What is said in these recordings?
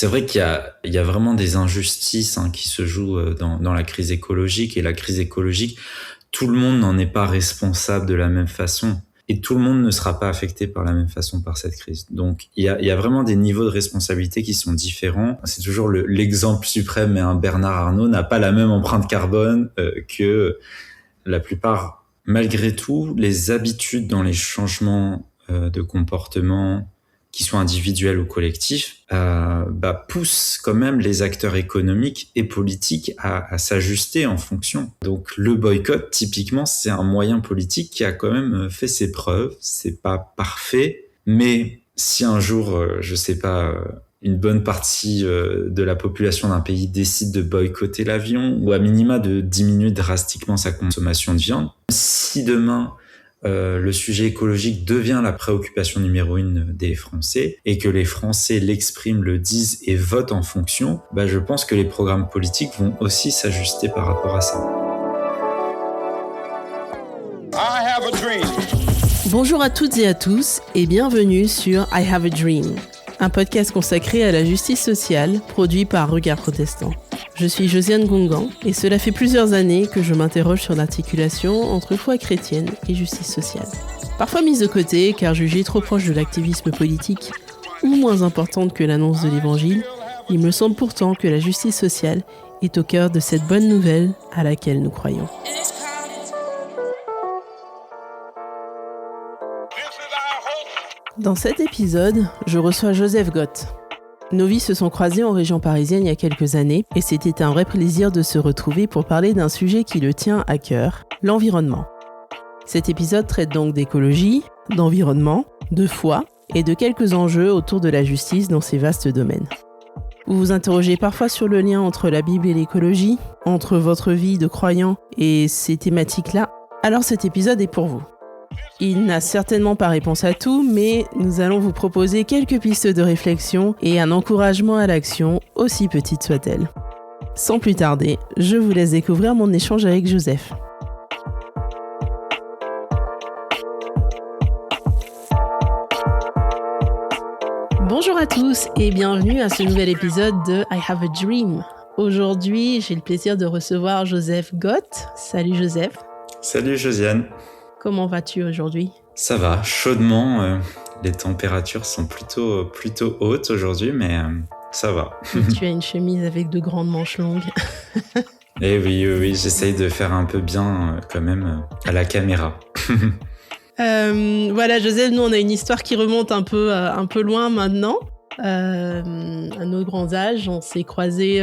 C'est vrai qu'il y a vraiment des injustices qui se jouent dans la crise écologique. Et la crise écologique, tout le monde n'en est pas responsable de la même façon. Et tout le monde ne sera pas affecté par la même façon par cette crise. Donc, il y a vraiment des niveaux de responsabilité qui sont différents. C'est toujours l'exemple suprême, mais un Bernard Arnault n'a pas la même empreinte carbone que la plupart. Malgré tout, les habitudes dans les changements de comportement, qui soient individuels ou collectifs, poussent quand même les acteurs économiques et politiques à s'ajuster en fonction. Donc le boycott, typiquement, c'est un moyen politique qui a quand même fait ses preuves. C'est pas parfait, mais si un jour, une bonne partie de la population d'un pays décide de boycotter l'avion, ou à minima de diminuer drastiquement sa consommation de viande, si demain le sujet écologique devient la préoccupation numéro 1 des Français et que les Français l'expriment, le disent et votent en fonction, je pense que les programmes politiques vont aussi s'ajuster par rapport à ça. I have a dream. Bonjour à toutes et à tous et bienvenue sur I Have a Dream, un podcast consacré à la justice sociale produit par Regard Protestant. Je suis Josiane Gongan et cela fait plusieurs années que je m'interroge sur l'articulation entre foi chrétienne et justice sociale. Parfois mise de côté car jugée trop proche de l'activisme politique ou moins importante que l'annonce de l'évangile, il me semble pourtant que la justice sociale est au cœur de cette bonne nouvelle à laquelle nous croyons. Dans cet épisode, je reçois Joseph Gott. Nos vies se sont croisées en région parisienne il y a quelques années et c'était un vrai plaisir de se retrouver pour parler d'un sujet qui le tient à cœur, l'environnement. Cet épisode traite donc d'écologie, d'environnement, de foi et de quelques enjeux autour de la justice dans ces vastes domaines. Vous vous interrogez parfois sur le lien entre la Bible et l'écologie, entre votre vie de croyant et ces thématiques-là. Alors cet épisode est pour vous. Il n'a certainement pas réponse à tout, mais nous allons vous proposer quelques pistes de réflexion et un encouragement à l'action, aussi petite soit-elle. Sans plus tarder, je vous laisse découvrir mon échange avec Joseph. Bonjour à tous et bienvenue à ce nouvel épisode de I Have a Dream. Aujourd'hui, j'ai le plaisir de recevoir Joseph Gott. Salut Joseph. Salut Josiane. Comment vas-tu aujourd'hui ? Ça va, chaudement. Les températures sont plutôt hautes aujourd'hui, mais ça va. Tu as une chemise avec de grandes manches longues. Et oui, j'essaye de faire un peu bien quand même à la caméra. Voilà, Joseph, nous on a une histoire qui remonte un peu loin maintenant. À nos grands âges, on s'est croisés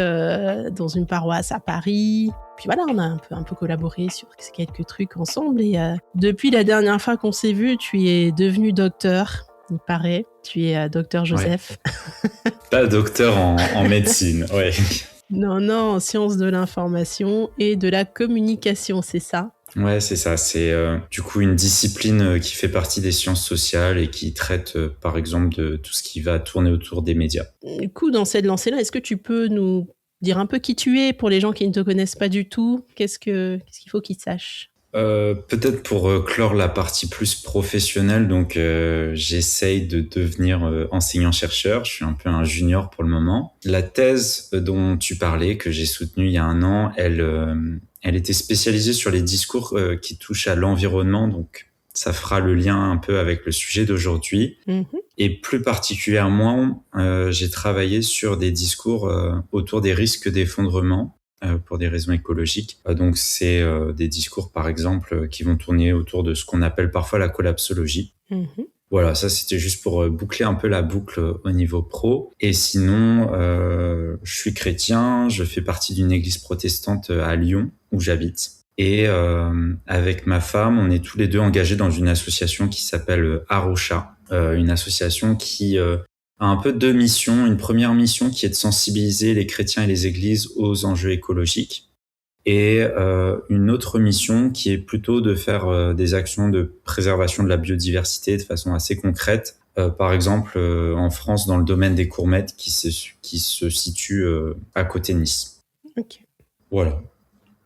dans une paroisse à Paris. Puis voilà, on a un peu collaboré sur quelques trucs ensemble. Et depuis la dernière fois qu'on s'est vu, tu es devenu docteur, il paraît. Tu es docteur Joseph. Ouais. Pas docteur en médecine, ouais. Non, en sciences de l'information et de la communication, c'est ça ? Ouais, c'est ça. C'est du coup une discipline qui fait partie des sciences sociales et qui traite, par exemple, de tout ce qui va tourner autour des médias. Du coup, dans cette lancée-là, est-ce que tu peux nous dire un peu qui tu es pour les gens qui ne te connaissent pas du tout ? Qu'est-ce qu'il faut qu'ils sachent ? Peut-être pour clore la partie plus professionnelle, donc j'essaye de devenir enseignant-chercheur. Je suis un peu un junior pour le moment. La thèse dont tu parlais, que j'ai soutenue il y a un an, elle était spécialisée sur les discours qui touchent à l'environnement, donc ça fera le lien un peu avec le sujet d'aujourd'hui. Mmh. Et plus particulièrement, j'ai travaillé sur des discours autour des risques d'effondrement pour des raisons écologiques. Donc c'est des discours, par exemple, qui vont tourner autour de ce qu'on appelle parfois la collapsologie. Mmh. Voilà, ça c'était juste pour boucler un peu la boucle au niveau pro. Et sinon, je suis chrétien, je fais partie d'une église protestante à Lyon, où j'habite. Et avec ma femme, on est tous les deux engagés dans une association qui s'appelle Arocha, une association qui a un peu deux missions. Une première mission qui est de sensibiliser les chrétiens et les églises aux enjeux écologiques. Et une autre mission qui est plutôt de faire des actions de préservation de la biodiversité de façon assez concrète. Par exemple, en France, dans le domaine des courmettes qui se situe à côté de Nice. Ok. Voilà.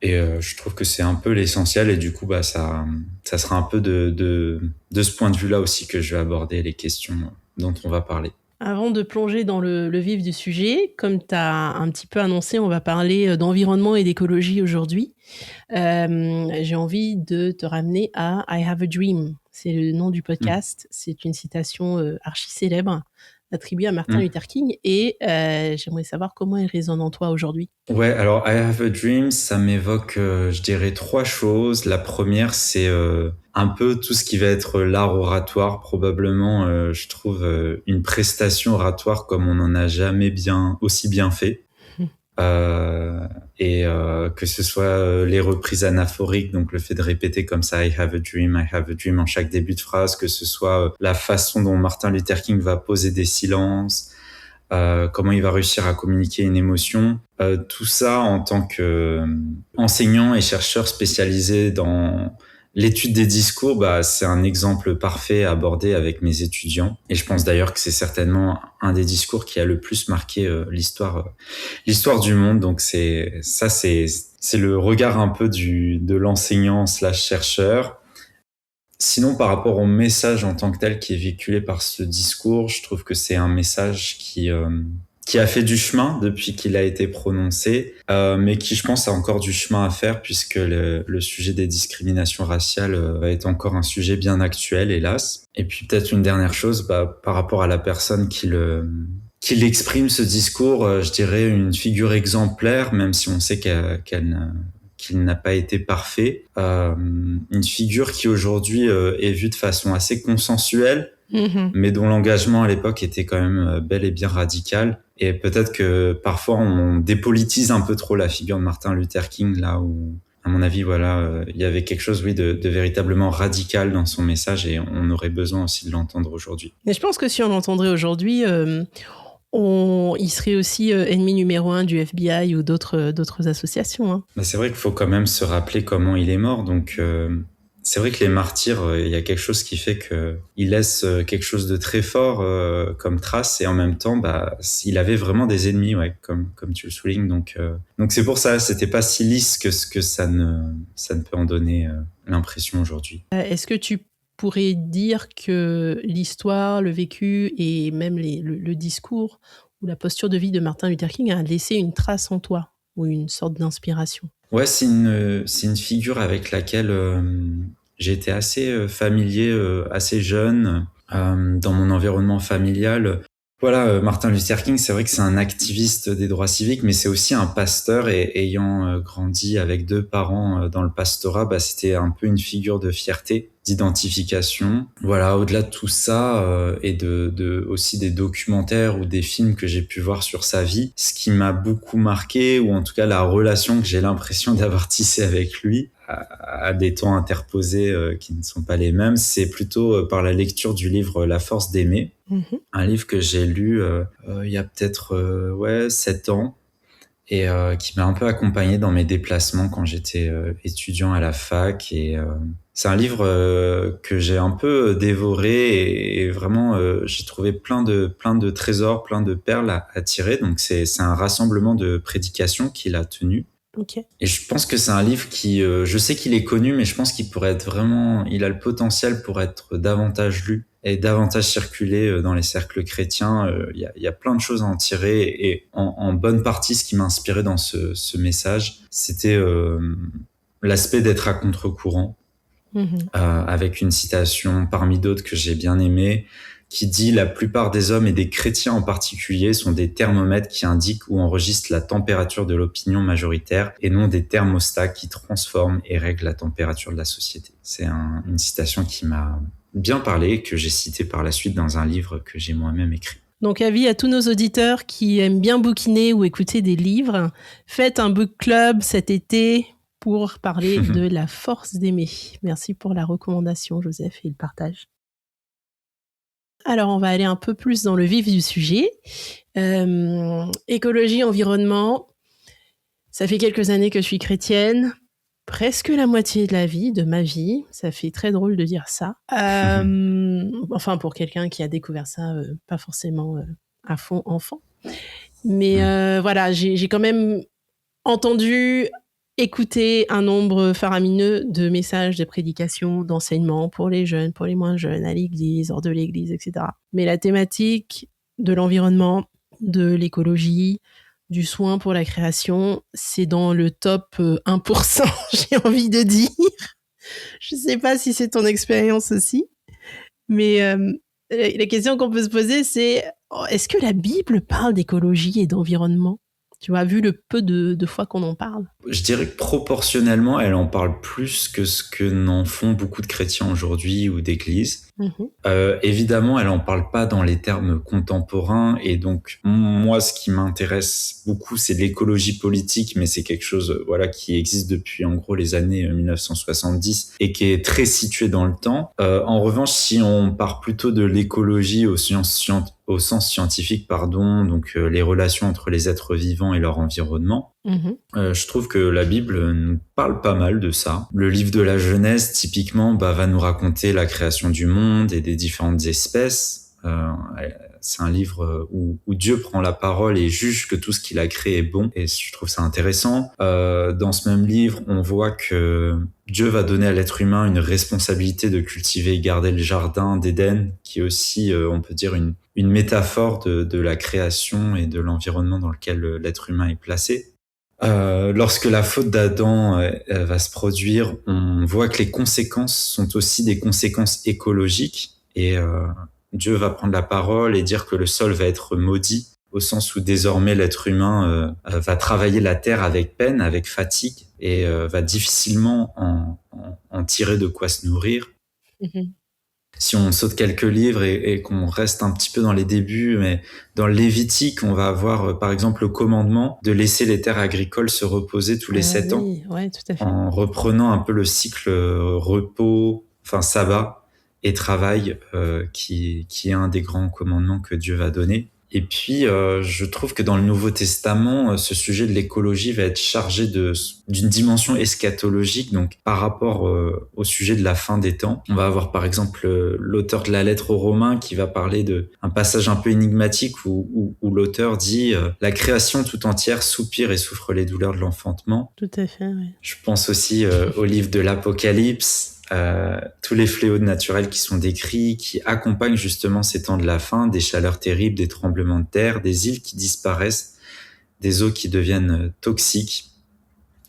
Et je trouve que c'est un peu l'essentiel et du coup, ça sera un peu de ce point de vue-là aussi que je vais aborder les questions dont on va parler. Avant de plonger dans le vif du sujet, comme tu as un petit peu annoncé, on va parler d'environnement et d'écologie aujourd'hui. J'ai envie de te ramener à I Have a Dream. C'est le nom du Mm. podcast. C'est une citation archi célèbre attribuée à Martin Mm. Luther King et j'aimerais savoir comment elle résonne en toi aujourd'hui. Ouais, alors I Have a Dream, ça m'évoque, je dirais, trois choses. La première, c'est un peu tout ce qui va être l'art oratoire, probablement, je trouve, une prestation oratoire comme on n'en a jamais aussi bien fait. Euh, que ce soit les reprises anaphoriques, donc le fait de répéter comme ça I have a dream en chaque début de phrase, que ce soit la façon dont Martin Luther King va poser des silences, comment il va réussir à communiquer une émotion. Tout ça en tant qu'enseignant et chercheur spécialisé dans l'étude des discours, bah, c'est un exemple parfait à aborder avec mes étudiants. Et je pense d'ailleurs que c'est certainement un des discours qui a le plus marqué l'histoire du monde. Donc c'est le regard un peu de l'enseignant / chercheur. Sinon, par rapport au message en tant que tel qui est véhiculé par ce discours, je trouve que c'est un message qui a fait du chemin depuis qu'il a été prononcé, mais qui, je pense, a encore du chemin à faire puisque le sujet des discriminations raciales est encore un sujet bien actuel, hélas. Et puis peut-être une dernière chose, par rapport à la personne qui exprime ce discours, je dirais une figure exemplaire, même si on sait qu'il n'a pas été parfait. Une figure qui aujourd'hui est vue de façon assez consensuelle, mais dont l'engagement à l'époque était quand même bel et bien radical. Et peut-être que parfois on dépolitise un peu trop la figure de Martin Luther King, là où, à mon avis, voilà, il y avait quelque chose, oui, de véritablement radical dans son message, et on aurait besoin aussi de l'entendre aujourd'hui. Mais je pense que si on l'entendrait aujourd'hui, il serait aussi ennemi numéro 1 du FBI ou d'autres associations. Hein. Bah, c'est vrai qu'il faut quand même se rappeler comment il est mort. Donc, c'est vrai que les martyrs, il y a quelque chose qui fait qu'ils laissent quelque chose de très fort comme trace. Et en même temps, bah, il avait vraiment des ennemis, ouais, comme tu le soulignes. Donc c'est pour ça, c'était pas si lisse que ça ne peut en donner l'impression aujourd'hui. Est-ce que tu pourrais dire que l'histoire, le vécu et même le discours ou la posture de vie de Martin Luther King a laissé une trace en toi ou une sorte d'inspiration? Ouais, c'est une figure avec laquelle j'ai été assez familier, assez jeune, dans mon environnement familial. Voilà, Martin Luther King, c'est vrai que c'est un activiste des droits civiques, mais c'est aussi un pasteur, et ayant grandi avec 2 parents dans le pastorat, bah, c'était un peu une figure de fierté, d'identification. Voilà, au-delà de tout ça, et aussi des documentaires ou des films que j'ai pu voir sur sa vie, ce qui m'a beaucoup marqué, ou en tout cas la relation que j'ai l'impression d'avoir tissée avec lui, à des temps interposés qui ne sont pas les mêmes, c'est plutôt par la lecture du livre La force d'aimer, un livre que j'ai lu il y a peut-être 7 ans, et qui m'a un peu accompagné dans mes déplacements quand j'étais étudiant à la fac. Et c'est un livre que j'ai un peu dévoré, et vraiment j'ai trouvé plein de trésors, plein de perles à tirer. Donc c'est un rassemblement de prédications qu'il a tenu. Okay. Et je pense que c'est un livre qui, je sais qu'il est connu, mais je pense qu'il pourrait être vraiment, il a le potentiel pour être davantage lu et davantage circulé dans les cercles chrétiens. Il y a plein de choses à en tirer, et en bonne partie, ce qui m'a inspiré dans ce message, c'était l'aspect d'être à contre-courant, avec une citation parmi d'autres que j'ai bien aimée, qui dit « La plupart des hommes, et des chrétiens en particulier, sont des thermomètres qui indiquent ou enregistrent la température de l'opinion majoritaire, et non des thermostats qui transforment et règlent la température de la société. » C'est une citation qui m'a bien parlé, que j'ai citée par la suite dans un livre que j'ai moi-même écrit. Donc, avis à tous nos auditeurs qui aiment bien bouquiner ou écouter des livres, faites un book club cet été pour parler de la force d'aimer. Merci pour la recommandation, Joseph, et le partage. Alors, on va aller un peu plus dans le vif du sujet. Écologie, environnement. Ça fait quelques années que je suis chrétienne. Presque la moitié de ma vie. Ça fait très drôle de dire ça. Enfin, pour quelqu'un qui a découvert ça, pas forcément à fond enfant. Mais voilà, j'ai quand même entendu, écouté un nombre faramineux de messages, de prédications, d'enseignements pour les jeunes, pour les moins jeunes, à l'église, hors de l'église, etc. Mais la thématique de l'environnement, de l'écologie, du soin pour la création. C'est dans le top 1%, j'ai envie de dire. Je ne sais pas si c'est ton expérience aussi, mais la question qu'on peut se poser, c'est est-ce que la Bible parle d'écologie et d'environnement ? Tu vois, vu le peu de fois qu'on en parle. Je dirais que proportionnellement, elle en parle plus que ce que n'en font beaucoup de chrétiens aujourd'hui ou d'églises. Évidemment, elle en parle pas dans les termes contemporains, et donc moi, ce qui m'intéresse beaucoup, c'est l'écologie politique, mais c'est quelque chose, voilà, qui existe depuis en gros les années 1970 et qui est très situé dans le temps. En revanche, si on part plutôt de l'écologie au sens scientifique, donc les relations entre les êtres vivants et leur environnement, je trouve que la Bible nous parle pas mal de ça. Le livre de la Genèse, typiquement, va nous raconter la création du monde et des différentes espèces. C'est un livre où Dieu prend la parole et juge que tout ce qu'il a créé est bon, et je trouve ça intéressant. Dans ce même livre, on voit que Dieu va donner à l'être humain une responsabilité de cultiver et garder le jardin d'Éden, qui est aussi, on peut dire, une métaphore de la création et de l'environnement dans lequel l'être humain est placé. Lorsque la faute d'Adam va se produire, on voit que les conséquences sont aussi des conséquences écologiques, et Dieu va prendre la parole et dire que le sol va être maudit, au sens où désormais l'être humain va travailler la terre avec peine, avec fatigue, et va difficilement en tirer de quoi se nourrir. Si on saute quelques livres et qu'on reste un petit peu dans les débuts, mais dans le Lévitique, on va avoir par exemple le commandement de laisser les terres agricoles se reposer tous les 7 ans, ouais, tout à fait. en reprenant un peu le cycle repos, sabbat et travail, qui est un des grands commandements que Dieu va donner. Et puis, je trouve que dans le Nouveau Testament, ce sujet de l'écologie va être chargé d'une dimension eschatologique, donc par rapport au sujet de la fin des temps. On va avoir par exemple l'auteur de la lettre aux Romains qui va parler d'un passage un peu énigmatique où l'auteur dit « La création tout entière soupire et souffre les douleurs de l'enfantement ». Tout à fait, oui. Je pense aussi au livre de l'Apocalypse, tous les fléaux naturels qui sont décrits, qui accompagnent justement ces temps de la fin, des chaleurs terribles, des tremblements de terre, des îles qui disparaissent, des eaux qui deviennent toxiques.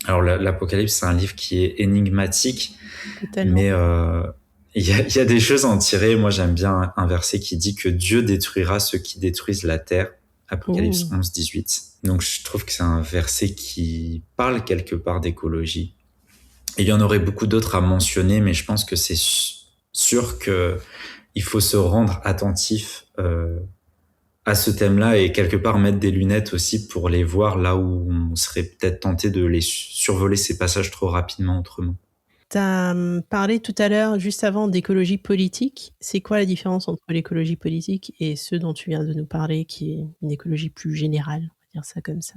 Alors l'Apocalypse, c'est un livre qui est énigmatique, totalement. Mais il y a des choses à en tirer. Moi, j'aime bien un verset qui dit que Dieu détruira ceux qui détruisent la terre. Apocalypse 11, 18. Donc je trouve que c'est un verset qui parle quelque part d'écologie. Et il y en aurait beaucoup d'autres à mentionner, mais je pense que c'est sûr qu'il faut se rendre attentif à ce thème-là, et quelque part mettre des lunettes aussi pour les voir là où on serait peut-être tenté de les survoler ces passages trop rapidement autrement. Tu as parlé tout à l'heure, juste avant, d'écologie politique. C'est quoi la différence entre l'écologie politique et ce dont tu viens de nous parler, qui est une écologie plus générale, on va dire ça comme ça?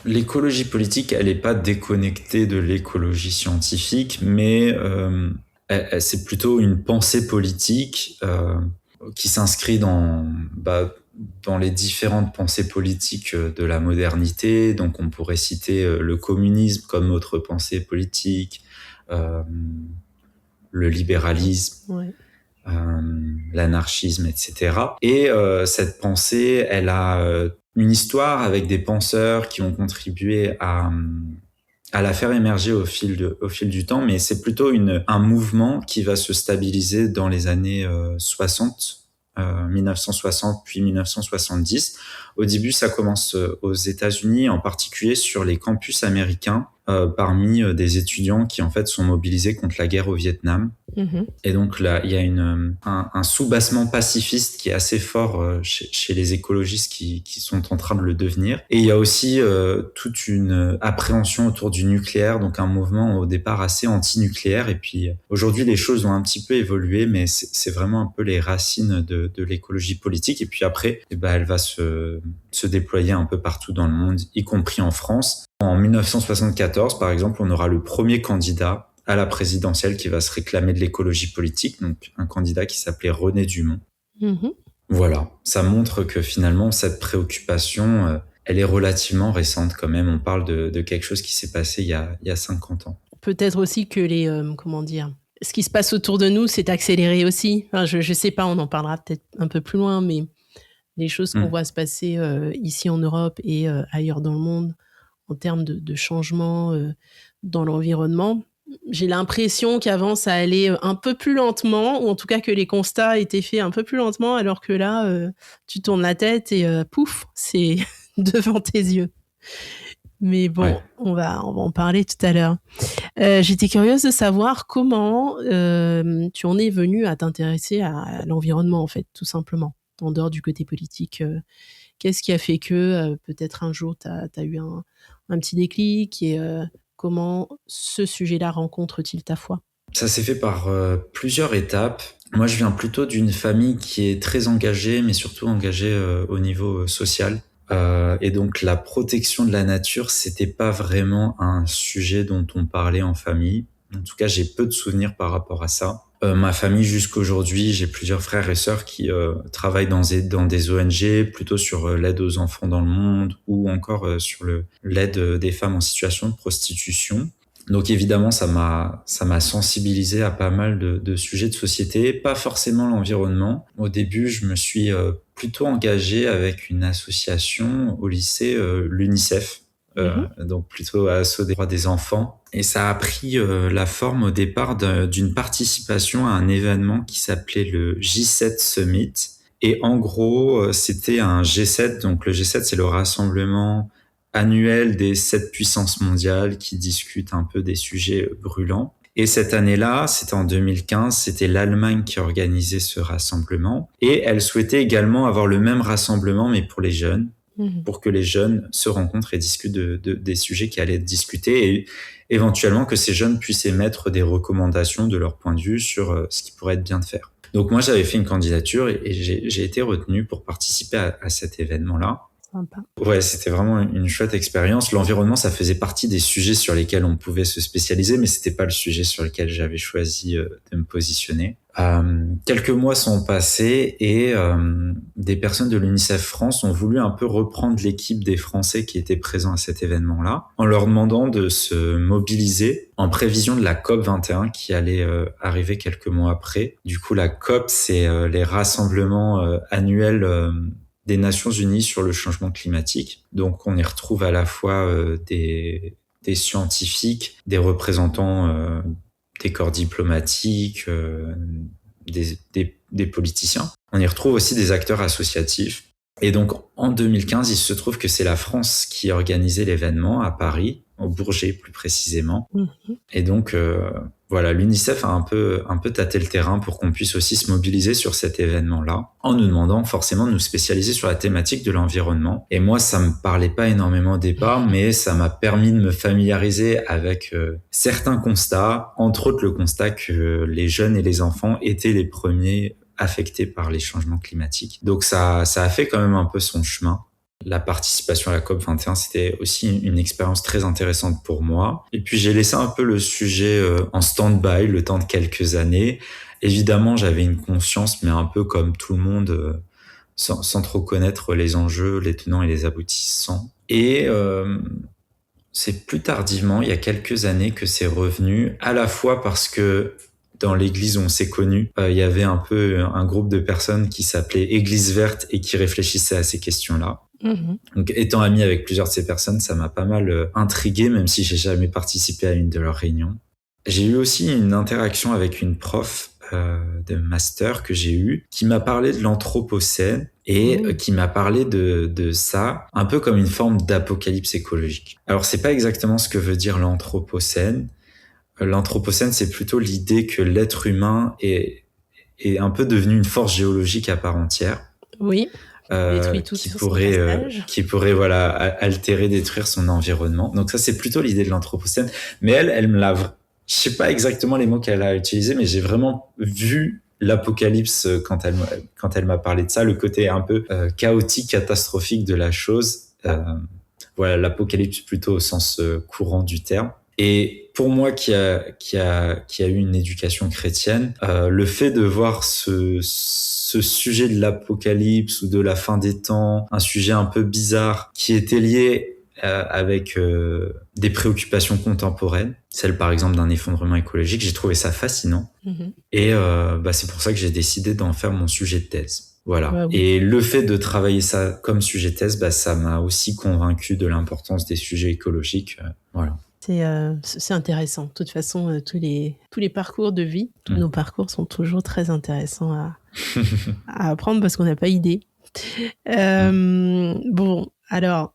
L'écologie politique, elle n'est pas déconnectée de l'écologie scientifique, mais c'est plutôt une pensée politique qui s'inscrit dans les différentes pensées politiques de la modernité. Donc on pourrait citer le communisme comme autre pensée politique, le libéralisme, l'anarchisme, etc. Et cette pensée, elle a une histoire avec des penseurs qui ont contribué à la faire émerger au fil du temps, mais c'est plutôt un mouvement qui va se stabiliser dans les années 1960 puis 1970. Au début, ça commence aux États-Unis, en particulier sur les campus américains, parmi des étudiants qui en fait sont mobilisés contre la guerre au Vietnam. Et donc là, il y a un soubassement pacifiste qui est assez fort chez les écologistes qui sont en train de le devenir. Et il y a aussi toute une appréhension autour du nucléaire, donc un mouvement au départ assez anti-nucléaire. Et puis aujourd'hui, les choses ont un petit peu évolué, mais c'est vraiment un peu les racines de l'écologie politique. Et puis après, elle va se déployer un peu partout dans le monde, y compris en France. En 1974, par exemple, on aura le premier candidat à la présidentielle qui va se réclamer de l'écologie politique, donc un candidat qui s'appelait René Dumont. Voilà, ça montre que finalement, cette préoccupation, elle est relativement récente quand même. On parle de quelque chose qui s'est passé il y a 50 ans. Peut-être aussi que ce qui se passe autour de nous s'est accéléré aussi. Enfin, je sais pas, on en parlera peut-être un peu plus loin, mais les choses qu'on voit se passer ici en Europe et ailleurs dans le monde en termes de changement dans l'environnement. J'ai l'impression qu'avant, ça allait un peu plus lentement, ou en tout cas que les constats étaient faits un peu plus lentement, alors que là, tu tournes la tête et pouf, c'est devant tes yeux. Mais bon, Ouais. on va en parler tout à l'heure. J'étais curieuse de savoir comment tu en es venue à t'intéresser à l'environnement, en fait, tout simplement, en dehors du côté politique. Qu'est-ce qui a fait que peut-être un jour, tu as eu un petit déclic et comment ce sujet-là rencontre-t-il ta foi? Ça s'est fait par plusieurs étapes. Moi, je viens plutôt d'une famille qui est très engagée, mais surtout engagée au niveau social. Et donc, la protection de la nature, c'était pas vraiment un sujet dont on parlait en famille. En tout cas, j'ai peu de souvenirs par rapport à ça. Ma famille, jusqu'aujourd'hui, j'ai plusieurs frères et sœurs qui travaillent dans des ONG, plutôt sur l'aide aux enfants dans le monde ou encore sur l'aide des femmes en situation de prostitution. Donc évidemment, ça m'a sensibilisé à pas mal de sujets de société, pas forcément l'environnement. Au début, je me suis plutôt engagé avec une association au lycée, l'UNICEF, donc plutôt asso des droits des enfants. Et ça a pris la forme au départ d'une participation à un événement qui s'appelait le J7 Summit. Et en gros, c'était un G7. Donc le G7, c'est le rassemblement annuel des 7 puissances mondiales qui discutent un peu des sujets brûlants. Et cette année-là, c'était en 2015, c'était l'Allemagne qui organisait ce rassemblement. Et elle souhaitait également avoir le même rassemblement, mais pour les jeunes, pour que les jeunes se rencontrent et discutent des sujets qui allaient être discutés et éventuellement que ces jeunes puissent émettre des recommandations de leur point de vue sur ce qui pourrait être bien de faire. Donc moi, j'avais fait une candidature et j'ai été retenu pour participer à cet événement-là. Sympa. Ouais, c'était vraiment une chouette expérience. L'environnement, ça faisait partie des sujets sur lesquels on pouvait se spécialiser, mais c'était pas le sujet sur lequel j'avais choisi de me positionner. Quelques mois sont passés et des personnes de l'UNICEF France ont voulu un peu reprendre l'équipe des Français qui étaient présents à cet événement-là, en leur demandant de se mobiliser en prévision de la COP 21 qui allait arriver quelques mois après. Du coup, la COP, c'est les rassemblements annuels des Nations Unies sur le changement climatique. Donc, on y retrouve à la fois des scientifiques, des représentants des corps diplomatiques, des politiciens. On y retrouve aussi des acteurs associatifs. Et donc, en 2015, il se trouve que c'est la France qui organisait l'événement à Paris, au Bourget plus précisément. Et donc, voilà, l'UNICEF a un peu tâté le terrain pour qu'on puisse aussi se mobiliser sur cet événement-là, en nous demandant forcément de nous spécialiser sur la thématique de l'environnement. Et moi, ça me parlait pas énormément au départ, mais ça m'a permis de me familiariser avec certains constats, entre autres le constat que les jeunes et les enfants étaient les premiers affectés par les changements climatiques. Donc ça a fait quand même un peu son chemin. La participation à la COP 21, c'était aussi une expérience très intéressante pour moi. Et puis j'ai laissé un peu le sujet en stand-by le temps de quelques années. Évidemment, j'avais une conscience, mais un peu comme tout le monde, sans trop connaître les enjeux, les tenants et les aboutissants. Et c'est plus tardivement, il y a quelques années, que c'est revenu, à la fois parce que dans l'église où on s'est connus, il y avait un peu un groupe de personnes qui s'appelait Église Verte et qui réfléchissaient à ces questions-là. Donc, étant ami avec plusieurs de ces personnes, ça m'a pas mal intrigué, même si j'ai jamais participé à une de leurs réunions. J'ai eu aussi une interaction avec une prof de master que j'ai eue, qui m'a parlé de l'anthropocène et qui m'a parlé de ça un peu comme une forme d'apocalypse écologique. Alors, c'est pas exactement ce que veut dire l'anthropocène. L'anthropocène, c'est plutôt l'idée que l'être humain est un peu devenu une force géologique à part entière. Oui. Qui pourrait voilà altérer, détruire son environnement. Donc ça, c'est plutôt l'idée de l'anthropocène. Mais elle me l'a, je sais pas exactement les mots qu'elle a utilisés, mais j'ai vraiment vu l'apocalypse quand elle m'a parlé de ça, le côté un peu chaotique, catastrophique de la chose. Voilà, l'apocalypse plutôt au sens courant du terme. Et pour moi, qui a eu une éducation chrétienne, le fait de voir ce sujet de l'apocalypse ou de la fin des temps, un sujet un peu bizarre qui était lié avec des préoccupations contemporaines, celle par exemple d'un effondrement écologique, j'ai trouvé ça fascinant. Et c'est pour ça que j'ai décidé d'en faire mon sujet de thèse. Voilà. Bah oui. Et le fait de travailler ça comme sujet de thèse, ça m'a aussi convaincu de l'importance des sujets écologiques. Voilà. C'est intéressant. De toute façon, tous les parcours de vie, tous nos parcours sont toujours très intéressants à apprendre parce qu'on n'a pas idée. Bon, alors,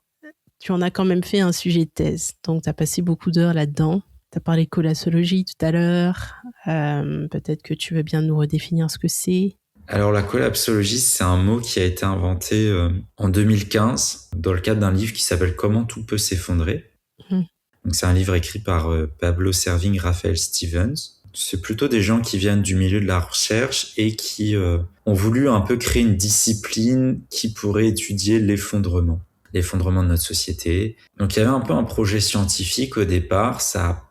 tu en as quand même fait un sujet de thèse. Donc, tu as passé beaucoup d'heures là-dedans. Tu as parlé de collapsologie tout à l'heure. Peut-être que tu veux bien nous redéfinir ce que c'est. Alors la collapsologie, c'est un mot qui a été inventé en 2015 dans le cadre d'un livre qui s'appelle Comment tout peut s'effondrer. Donc c'est un livre écrit par Pablo Servigne, Raphaël Stevens. C'est plutôt des gens qui viennent du milieu de la recherche et qui ont voulu un peu créer une discipline qui pourrait étudier l'effondrement de notre société. Donc il y avait un peu un projet scientifique au départ, ça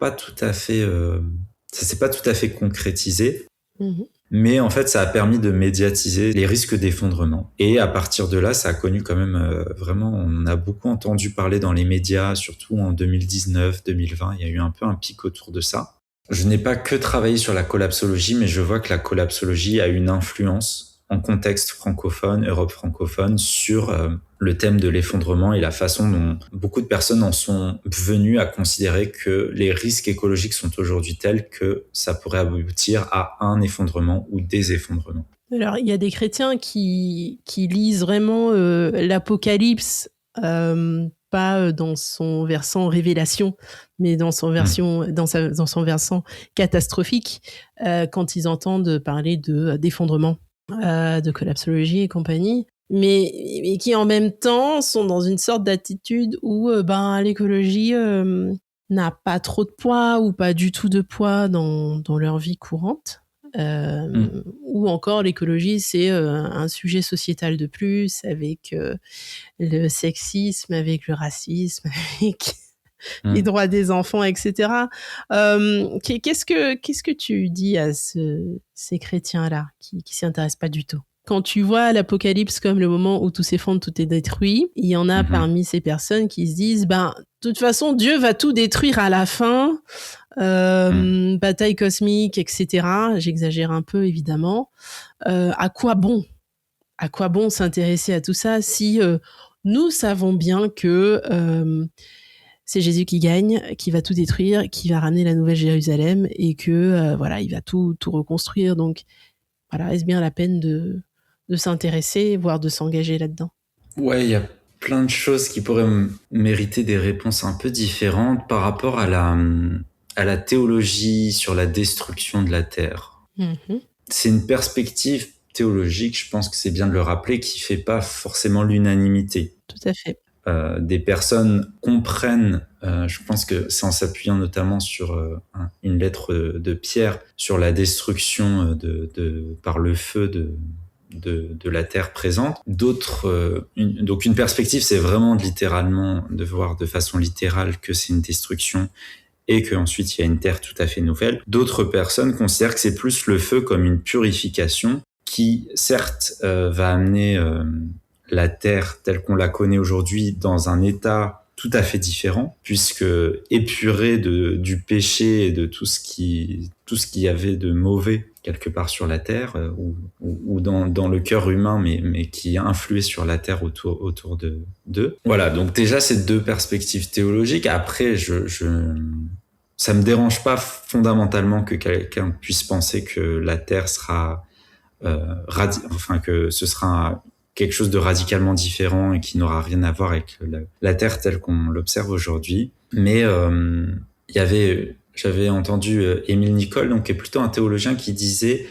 s'est pas tout à fait concrétisé. Mais en fait, ça a permis de médiatiser les risques d'effondrement. Et à partir de là, ça a connu quand même vraiment, on a beaucoup entendu parler dans les médias, surtout en 2019, 2020, il y a eu un peu un pic autour de ça. Je n'ai pas que travaillé sur la collapsologie, mais je vois que la collapsologie a une influence en contexte francophone, Europe francophone, sur le thème de l'effondrement et la façon dont beaucoup de personnes en sont venues à considérer que les risques écologiques sont aujourd'hui tels que ça pourrait aboutir à un effondrement ou des effondrements. Alors, il y a des chrétiens qui lisent vraiment l'Apocalypse, pas dans son versant révélation, mais dans son versant catastrophique, quand ils entendent parler d'effondrement, de collapsologie et compagnie, mais qui en même temps sont dans une sorte d'attitude où l'écologie n'a pas trop de poids ou pas du tout de poids dans leur vie courante. Ou encore l'écologie, c'est un sujet sociétal de plus, avec le sexisme, avec le racisme, avec les droits des enfants, etc. Qu'est-ce que tu dis à ces chrétiens-là qui s'y intéressent pas du tout? Quand tu vois l'Apocalypse comme le moment où tout s'effondre, tout est détruit, il y en a parmi ces personnes qui se disent, de toute façon, Dieu va tout détruire à la fin, bataille cosmique, etc. J'exagère un peu, évidemment. À quoi bon s'intéresser à tout ça si nous savons bien que c'est Jésus qui gagne, qui va tout détruire, qui va ramener la nouvelle Jérusalem et que il va tout reconstruire. Donc voilà, est-ce bien la peine de s'intéresser, voire de s'engager là-dedans? Ouais, il y a plein de choses qui pourraient mériter des réponses un peu différentes par rapport à la théologie sur la destruction de la terre. C'est une perspective théologique, je pense que c'est bien de le rappeler, qui fait pas forcément l'unanimité. Tout à fait. Des personnes comprennent, je pense que c'est en s'appuyant notamment sur une lettre de Pierre sur la destruction par le feu de la terre présente. Donc une perspective, c'est vraiment littéralement de voir de façon littérale que c'est une destruction et qu'ensuite il y a une terre tout à fait nouvelle. D'autres personnes considèrent que c'est plus le feu comme une purification qui, certes, va amener la terre telle qu'on la connaît aujourd'hui dans un état tout à fait différent, puisque épurée du péché et de tout ce qui y avait de mauvais quelque part sur la terre ou dans le cœur humain, mais qui influait sur la terre autour d'eux. Voilà, donc déjà ces deux perspectives théologiques. Après, ça me dérange pas fondamentalement que quelqu'un puisse penser que la terre sera que ce sera quelque chose de radicalement différent et qui n'aura rien à voir avec la Terre telle qu'on l'observe aujourd'hui. Mais j'avais entendu Émile Nicole, donc qui est plutôt un théologien, qui disait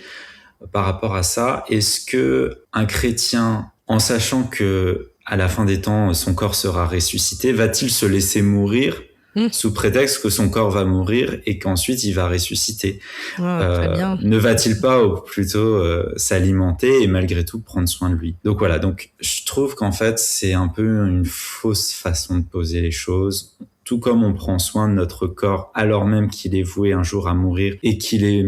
par rapport à ça, est-ce que un chrétien, en sachant que à la fin des temps son corps sera ressuscité, va-t-il se laisser mourir sous prétexte que son corps va mourir et qu'ensuite il va ressusciter? Très bien. Ne va-t-il pas plutôt s'alimenter et malgré tout prendre soin de lui? Donc voilà, donc je trouve qu'en fait c'est un peu une fausse façon de poser les choses. Tout comme on prend soin de notre corps alors même qu'il est voué un jour à mourir et qu'il est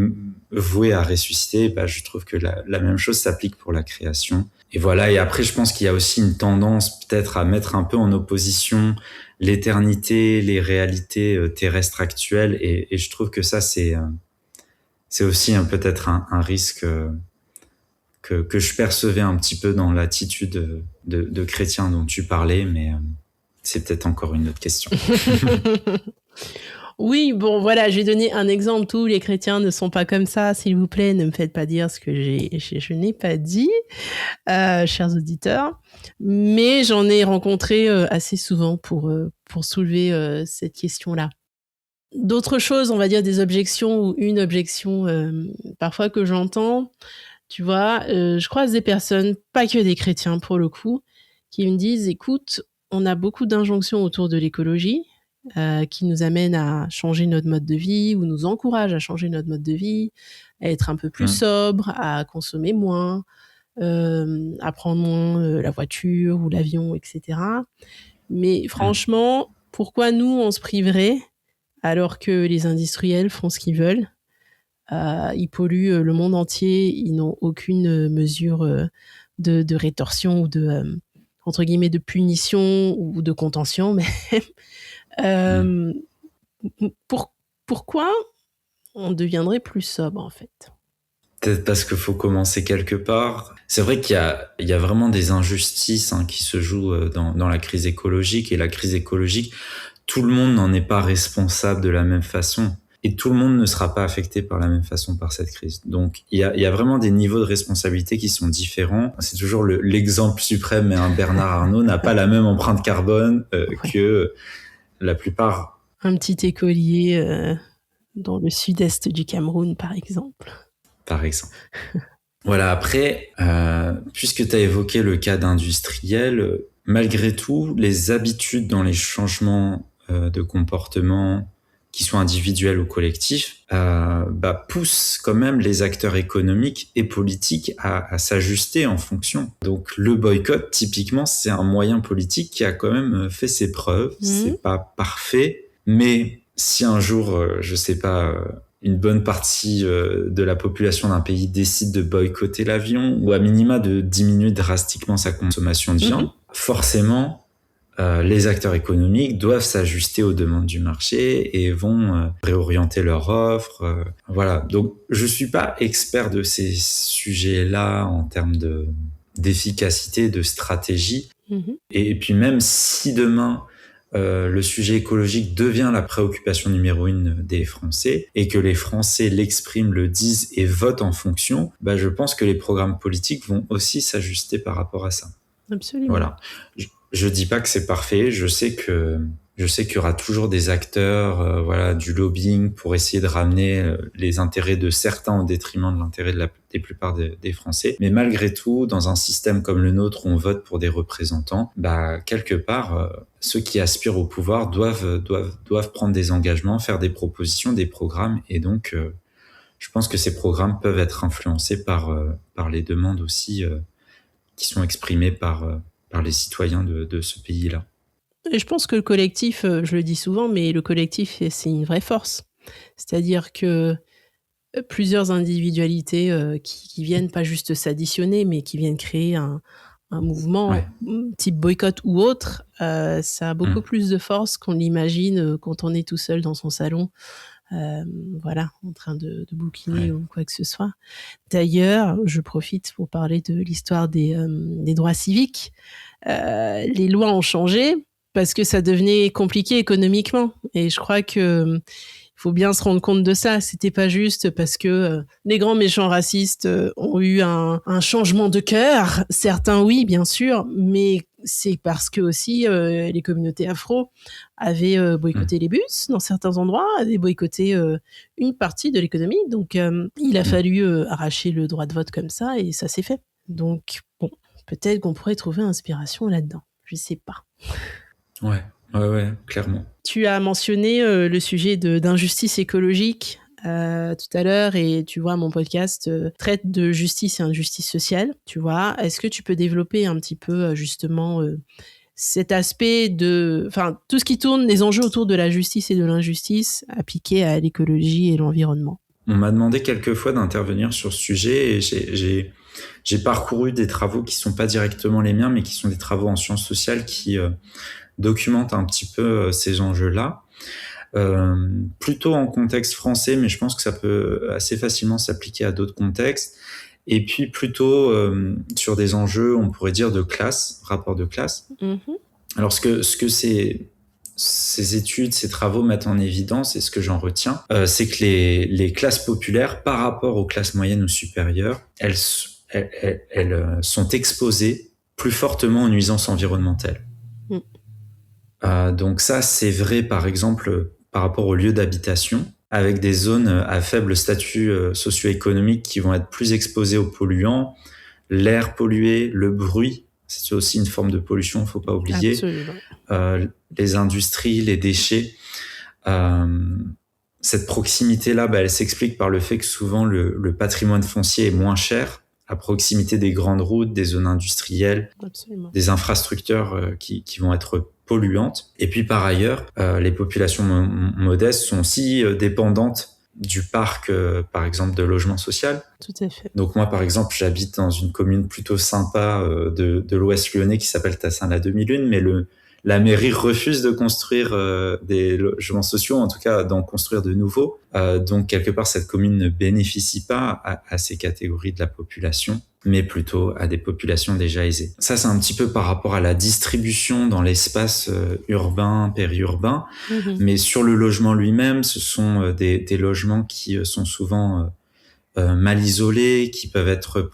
voué à ressusciter, je trouve que la même chose s'applique pour la création. Et voilà, et après je pense qu'il y a aussi une tendance peut-être à mettre un peu en opposition l'éternité, les réalités terrestres actuelles, et je trouve que ça c'est aussi peut-être un risque que je percevais un petit peu dans l'attitude de chrétien dont tu parlais, mais c'est peut-être encore une autre question. Oui, bon, voilà, j'ai donné un exemple. Tous les chrétiens ne sont pas comme ça. S'il vous plaît, ne me faites pas dire ce que je n'ai pas dit, chers auditeurs. Mais j'en ai rencontré assez souvent pour soulever cette question-là. D'autres choses, on va dire des objections ou une objection parfois que j'entends, tu vois, je croise des personnes, pas que des chrétiens pour le coup, qui me disent: «Écoute, on a beaucoup d'injonctions autour de l'écologie, qui nous amènent à changer notre mode de vie ou nous encouragent à changer notre mode de vie, à être un peu plus sobre, à consommer moins, à prendre moins la voiture ou l'avion et cetera. Mais franchement, pourquoi nous, on se priverait alors que les industriels font ce qu'ils veulent? Ils polluent le monde entier, ils n'ont aucune mesure de rétorsion ou de, entre guillemets, de punition ou de contention. Mais pourquoi on deviendrait plus sobre, en fait? Peut-être parce qu'il faut commencer quelque part. C'est vrai qu'il y a vraiment des injustices qui se jouent dans la crise écologique. Et la crise écologique, tout le monde n'en est pas responsable de la même façon. Et tout le monde ne sera pas affecté par la même façon par cette crise. Donc, il y a vraiment des niveaux de responsabilité qui sont différents. C'est toujours l'exemple suprême, mais un Bernard Arnault n'a pas la même empreinte carbone que la plupart. Un petit écolier dans le sud-est du Cameroun, par exemple. Par exemple. Voilà, après, puisque tu as évoqué le cas d'industriel, malgré tout, les habitudes dans les changements de comportement, qui soient individuels ou collectifs, poussent quand même les acteurs économiques et politiques à s'ajuster en fonction. Donc le boycott, typiquement, c'est un moyen politique qui a quand même fait ses preuves. C'est pas parfait, mais si un jour, je sais pas, une bonne partie de la population d'un pays décide de boycotter l'avion ou à minima de diminuer drastiquement sa consommation de viande, forcément, les acteurs économiques doivent s'ajuster aux demandes du marché et vont réorienter leur offre. Voilà. Donc, je suis pas expert de ces sujets-là en termes d'efficacité, de stratégie. Et puis même si demain le sujet écologique devient la préoccupation numéro 1 des Français et que les Français l'expriment, le disent et votent en fonction, je pense que les programmes politiques vont aussi s'ajuster par rapport à ça. Absolument. Voilà. Je dis pas que c'est parfait. Je sais qu'il y aura toujours des acteurs, du lobbying pour essayer de ramener les intérêts de certains au détriment de l'intérêt des plupart des Français. Mais malgré tout, dans un système comme le nôtre où on vote pour des représentants, quelque part, ceux qui aspirent au pouvoir doivent prendre des engagements, faire des propositions, des programmes. Et donc, je pense que ces programmes peuvent être influencés par les demandes aussi qui sont exprimées par les citoyens de ce pays-là. Et je pense que le collectif, je le dis souvent, mais le collectif, c'est une vraie force. C'est-à-dire que plusieurs individualités qui viennent pas juste s'additionner, mais qui viennent créer un mouvement type boycott ou autre, ça a beaucoup plus de force qu'on l'imagine quand on est tout seul dans son salon, en train de bouquiner ou quoi que ce soit. D'ailleurs, je profite pour parler de l'histoire des droits civiques. Les lois ont changé parce que ça devenait compliqué économiquement. Et je crois que il faut bien se rendre compte de ça. C'était pas juste parce que les grands méchants racistes ont eu un changement de cœur. Certains, oui, bien sûr, mais c'est parce que aussi les communautés afro avaient boycotté les bus dans certains endroits, avaient boycotté une partie de l'économie. Donc, il a fallu arracher le droit de vote comme ça et ça s'est fait. Donc, bon, peut-être qu'on pourrait trouver inspiration là-dedans. Je sais pas. Ouais, clairement. Tu as mentionné le sujet d'injustice écologique tout à l'heure et tu vois, mon podcast traite de justice et injustice sociale, tu vois. Est-ce que tu peux développer un petit peu justement cet aspect tout ce qui tourne, les enjeux autour de la justice et de l'injustice appliqués à l'écologie et l'environnement? On m'a demandé quelques fois d'intervenir sur ce sujet et j'ai parcouru des travaux qui sont pas directement les miens, mais qui sont des travaux en sciences sociales qui documentent un petit peu ces enjeux-là. Plutôt en contexte français, mais je pense que ça peut assez facilement s'appliquer à d'autres contextes. Et puis plutôt sur des enjeux, on pourrait dire de classe, rapport de classe. Alors ce que ces études, ces travaux mettent en évidence, et ce que j'en retiens, c'est que les classes populaires, par rapport aux classes moyennes ou supérieures, elles sont exposées plus fortement aux nuisances environnementales. Donc ça, c'est vrai, par exemple, par rapport aux lieux d'habitation, avec des zones à faible statut socio-économique qui vont être plus exposées aux polluants, l'air pollué, le bruit. C'est aussi une forme de pollution, faut pas oublier. Absolument. Les industries, les déchets. Cette proximité-là, elle s'explique par le fait que souvent le patrimoine foncier est moins cher à proximité des grandes routes, des zones industrielles, Absolument. des infrastructures qui vont être polluantes. Et puis par ailleurs, les populations modestes sont aussi dépendantes du parc, par exemple, de logement social. Tout à fait. Donc moi, par exemple, j'habite dans une commune plutôt sympa de l'Ouest lyonnais qui s'appelle Tassin-la-Demi-Lune, mais la mairie refuse de construire des logements sociaux, en tout cas d'en construire de nouveaux. Donc quelque part, cette commune ne bénéficie pas à ces catégories de la population, mais plutôt à des populations déjà aisées. Ça, c'est un petit peu par rapport à la distribution dans l'espace urbain, périurbain. Mais sur le logement lui-même, ce sont des logements qui sont souvent mal isolés, qui peuvent être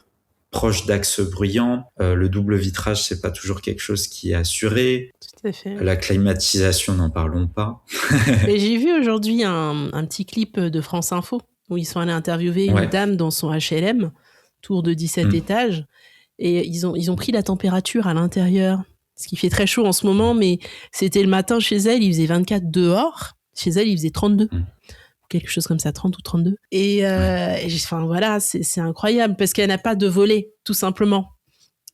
proches d'axes bruyants. Le double vitrage, c'est pas toujours quelque chose qui est assuré. Tout à fait. La climatisation, n'en parlons pas. Et j'ai vu aujourd'hui un petit clip de France Info où ils sont allés interviewer une dame dans son HLM, tour de 17 étages, et ils ont pris la température à l'intérieur, ce qui fait très chaud en ce moment, mais c'était le matin chez elle, il faisait 24 dehors, chez elle il faisait 32. Quelque chose comme ça, 30 ou 32. Et enfin voilà, c'est incroyable parce qu'elle n'a pas de volet, tout simplement.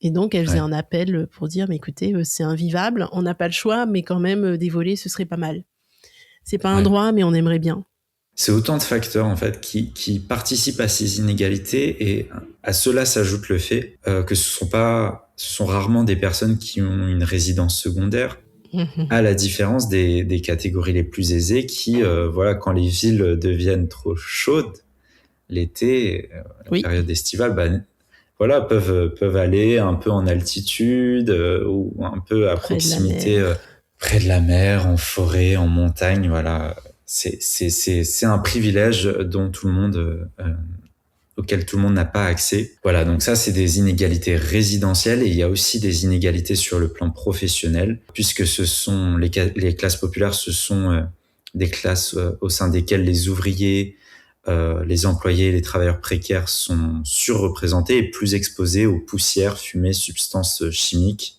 Et donc, elle faisait un appel pour dire, mais écoutez, c'est invivable, on n'a pas le choix, mais quand même, des volets, ce serait pas mal. C'est pas un droit, mais on aimerait bien. C'est autant de facteurs, en fait, qui participent à ces inégalités, et à cela s'ajoute le fait que ce sont rarement des personnes qui ont une résidence secondaire, à la différence des catégories les plus aisées qui, quand les villes deviennent trop chaudes, l'été, la période estivale, peuvent aller un peu en altitude ou un peu à proximité, près de la mer, en forêt, en montagne. Voilà, c'est un privilège dont auquel tout le monde n'a pas accès. Voilà, donc ça, c'est des inégalités résidentielles, et il y a aussi des inégalités sur le plan professionnel, puisque ce sont les classes populaires, ce sont des classes au sein desquelles les ouvriers, les employés, les travailleurs précaires sont surreprésentés et plus exposés aux poussières, fumées, substances chimiques,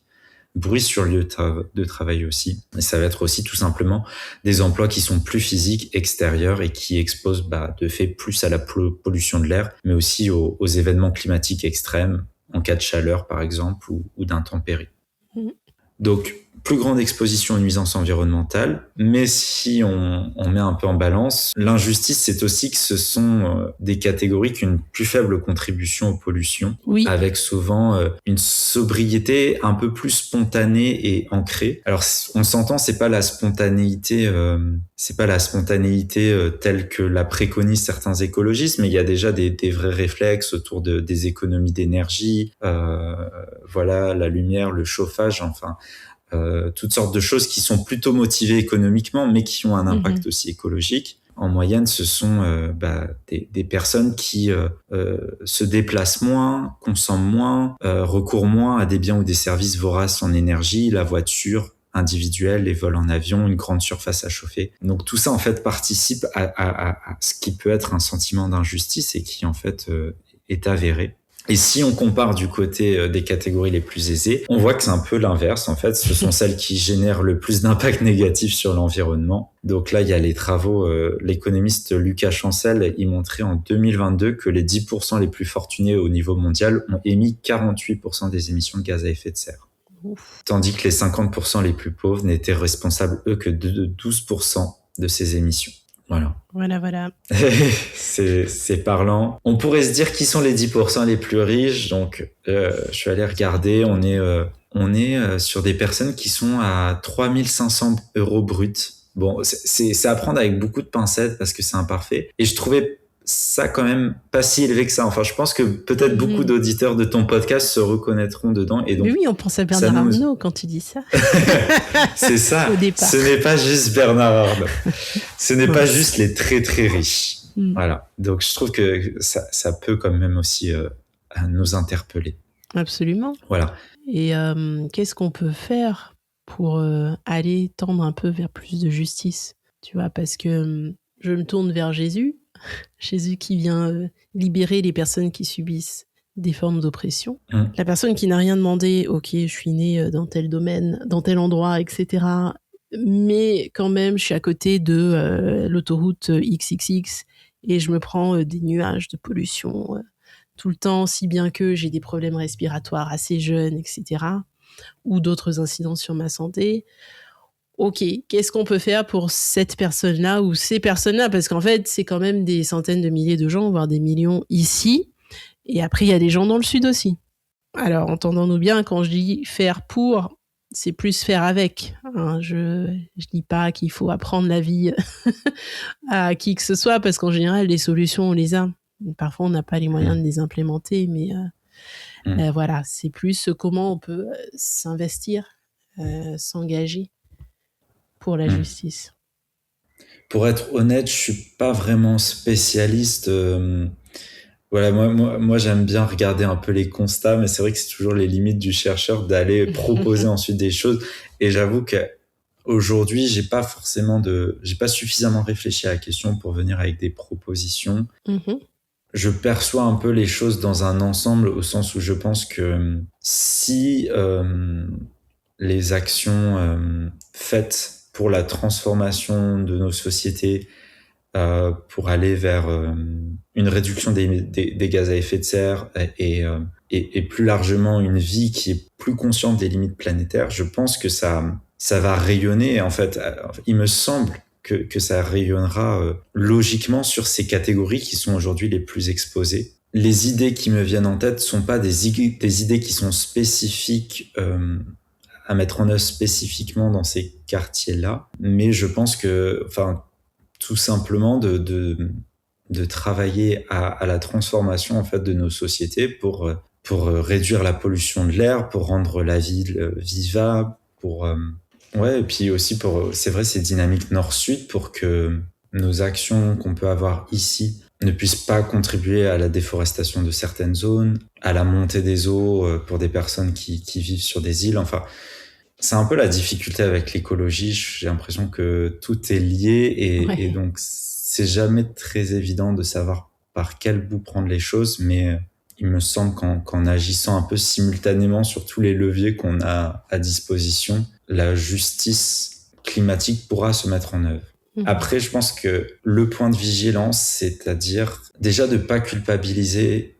bruit sur lieu de travail aussi. Et ça va être aussi tout simplement des emplois qui sont plus physiques, extérieurs, et qui exposent de fait plus à la pollution de l'air, mais aussi aux événements climatiques extrêmes, en cas de chaleur par exemple, ou d'intempéries. Donc, plus grande exposition aux nuisances environnementales, mais si on met un peu en balance, l'injustice, c'est aussi que ce sont des catégories qui ont une plus faible contribution aux pollutions, avec souvent une sobriété un peu plus spontanée et ancrée. Alors, on s'entend, c'est pas la spontanéité telle que la préconisent certains écologistes, mais il y a déjà des vrais réflexes autour des économies d'énergie, la lumière, le chauffage, enfin, toutes sortes de choses qui sont plutôt motivées économiquement, mais qui ont un impact aussi écologique. En moyenne, ce sont des personnes qui se déplacent moins, consomment moins, recourent moins à des biens ou des services voraces en énergie, la voiture individuelle, les vols en avion, une grande surface à chauffer. Donc tout ça, en fait, participe à ce qui peut être un sentiment d'injustice, et qui, en fait, est avéré. Et si on compare du côté des catégories les plus aisées, on voit que c'est un peu l'inverse. En fait, ce sont celles qui génèrent le plus d'impact négatif sur l'environnement. Donc là, il y a les travaux, l'économiste Lucas Chancel, il montrait en 2022 que les 10% les plus fortunés au niveau mondial ont émis 48% des émissions de gaz à effet de serre. Tandis que les 50% les plus pauvres n'étaient responsables, eux, que de 12% de ces émissions. Voilà. C'est parlant. On pourrait se dire qui sont les 10% les plus riches. Donc, je suis allé regarder. On est sur des personnes qui sont à 3 500 € bruts. Bon, c'est à prendre avec beaucoup de pincettes parce que c'est imparfait. Et je trouvais ça quand même pas si élevé que ça. Enfin, je pense que peut-être beaucoup d'auditeurs de ton podcast se reconnaîtront dedans. Et donc, mais oui, on pense à Bernard Arnault quand tu dis ça. C'est ça. Au départ. Ce n'est pas juste Bernard Arnault. Ce n'est pas juste les très très riches. Voilà. Donc, je trouve que ça peut quand même aussi nous interpeller. Absolument. Voilà. Et qu'est-ce qu'on peut faire pour aller tendre un peu vers plus de justice, tu vois, parce que je me tourne vers Jésus, Jésus qui vient libérer les personnes qui subissent des formes d'oppression. La personne qui n'a rien demandé, ok, je suis née dans tel domaine, dans tel endroit, etc. Mais quand même, je suis à côté de l'autoroute XXX et je me prends des nuages de pollution tout le temps, si bien que j'ai des problèmes respiratoires assez jeunes, etc. ou d'autres incidents sur ma santé. Ok, qu'est-ce qu'on peut faire pour cette personne-là ou ces personnes-là? Parce qu'en fait, c'est quand même des centaines de milliers de gens, voire des millions ici. Et après, il y a des gens dans le Sud aussi. Alors, entendons-nous bien, quand je dis faire pour, c'est plus faire avec. Hein. Je dis pas qu'il faut apprendre la vie à qui que ce soit, parce qu'en général, les solutions, on les a. Parfois, on n'a pas les moyens de les implémenter, mais voilà, c'est plus comment on peut s'investir, s'engager pour la justice. Pour être honnête, je suis pas vraiment spécialiste. Voilà, moi, j'aime bien regarder un peu les constats, mais c'est vrai que c'est toujours les limites du chercheur d'aller proposer ensuite des choses. Et j'avoue que aujourd'hui, j'ai pas suffisamment réfléchi à la question pour venir avec des propositions. Je perçois un peu les choses dans un ensemble, au sens où je pense que si les actions faites pour la transformation de nos sociétés, pour aller vers une réduction des gaz à effet de serre et plus largement une vie qui est plus consciente des limites planétaires, je pense que ça va rayonner. En fait, il me semble que ça rayonnera logiquement sur ces catégories qui sont aujourd'hui les plus exposées. Les idées qui me viennent en tête sont pas des idées qui sont spécifiques à mettre en œuvre spécifiquement dans ces quartiers-là, mais je pense que, tout simplement de travailler à la transformation en fait de nos sociétés pour réduire la pollution de l'air, pour rendre la ville vivable, et puis aussi c'est vrai, ces dynamiques nord-sud, pour que nos actions qu'on peut avoir ici ne puissent pas contribuer à la déforestation de certaines zones, à la montée des eaux pour des personnes qui vivent sur des îles. Enfin, c'est un peu la difficulté avec l'écologie. J'ai l'impression que tout est lié et donc c'est jamais très évident de savoir par quel bout prendre les choses, mais il me semble qu'en agissant un peu simultanément sur tous les leviers qu'on a à disposition, la justice climatique pourra se mettre en œuvre. Après, je pense que le point de vigilance, c'est-à-dire déjà de pas culpabiliser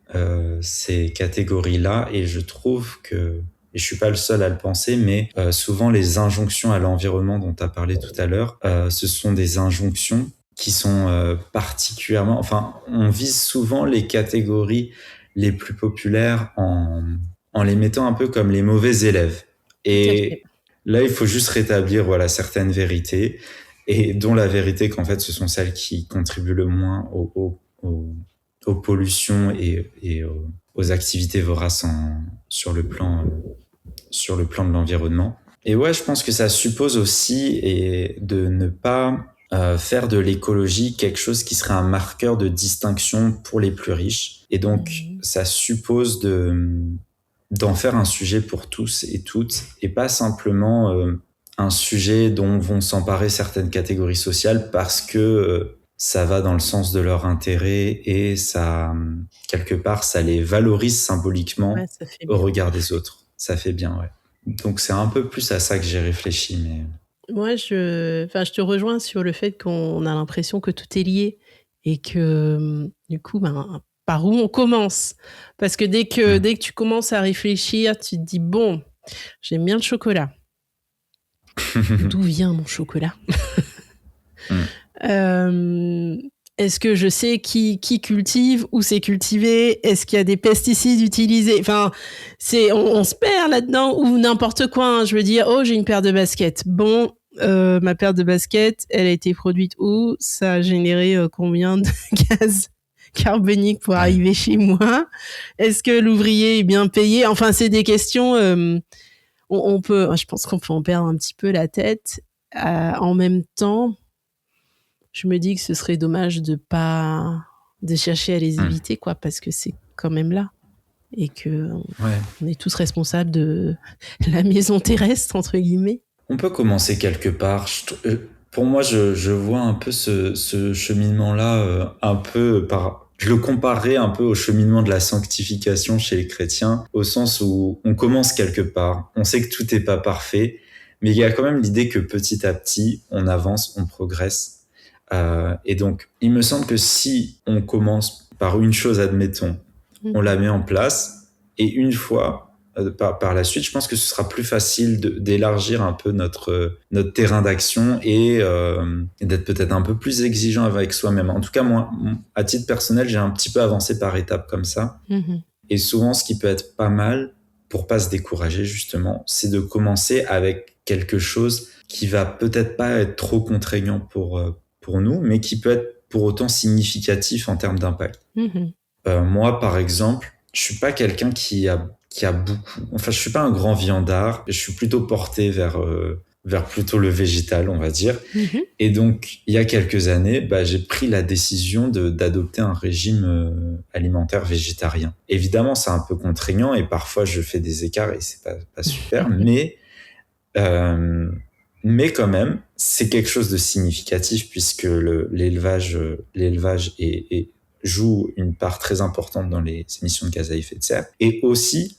ces catégories-là, et je trouve que, et je suis pas le seul à le penser, mais souvent les injonctions à l'environnement dont tu as parlé tout à l'heure, ce sont des injonctions qui sont particulièrement... Enfin, on vise souvent les catégories les plus populaires en les mettant un peu comme les mauvais élèves. Et là, il faut juste rétablir certaines vérités, et dont la vérité qu'en fait, ce sont celles qui contribuent le moins aux pollutions et aux activités voraces sur le plan de l'environnement. Et je pense que ça suppose aussi de ne pas faire de l'écologie quelque chose qui serait un marqueur de distinction pour les plus riches. Et donc, ça suppose d'en faire un sujet pour tous et toutes, et pas simplement un sujet dont vont s'emparer certaines catégories sociales parce que ça va dans le sens de leur intérêt et ça, quelque part, ça les valorise symboliquement au regard des autres. Ça fait bien, Donc, c'est un peu plus à ça que j'ai réfléchi, mais... Moi, je te rejoins sur le fait qu'on a l'impression que tout est lié et que, du coup, par où on commence? Parce que dès que tu commences à réfléchir, tu te dis, bon, j'aime bien le chocolat. D'où vient mon chocolat? Est-ce que je sais qui cultive, où c'est cultivé? Est-ce qu'il y a des pesticides utilisés? Enfin, on se perd là-dedans, ou n'importe quoi. Hein. Je veux dire, j'ai une paire de baskets. Bon, ma paire de baskets, elle a été produite où? Ça a généré combien de gaz carbonique pour Ouais. arriver chez moi? Est-ce que l'ouvrier est bien payé? Enfin, c'est des questions, je pense qu'on peut en perdre un petit peu la tête. En même temps, je me dis que ce serait dommage de chercher à les éviter, quoi, parce que c'est quand même là. Et que Ouais. on est tous responsables de la maison terrestre, entre guillemets. On peut commencer quelque part. Pour moi, je vois un peu ce cheminement-là un peu je le comparerais un peu au cheminement de la sanctification chez les chrétiens, au sens où on commence quelque part. On sait que tout n'est pas parfait, mais il y a quand même l'idée que petit à petit, on avance, on progresse. Et donc, il me semble que si on commence par une chose, admettons, on la met en place, et une fois, par la suite, je pense que ce sera plus facile d'élargir un peu notre terrain d'action et d'être peut-être un peu plus exigeant avec soi-même. En tout cas, moi, à titre personnel, j'ai un petit peu avancé par étapes comme ça. Et souvent, ce qui peut être pas mal, pour pas se décourager justement, c'est de commencer avec quelque chose qui va peut-être pas être trop contraignant pour nous, mais qui peut être pour autant significatif en termes d'impact. Moi, par exemple, je suis pas quelqu'un qui a beaucoup... Enfin, je suis pas un grand viandard. Je suis plutôt porté vers plutôt le végétal, on va dire. Et donc, il y a quelques années, j'ai pris la décision d'adopter un régime alimentaire végétarien. Évidemment, c'est un peu contraignant et parfois, je fais des écarts et c'est pas super, mais quand même, c'est quelque chose de significatif puisque l'élevage joue une part très importante dans les émissions de gaz à effet de serre. Et aussi,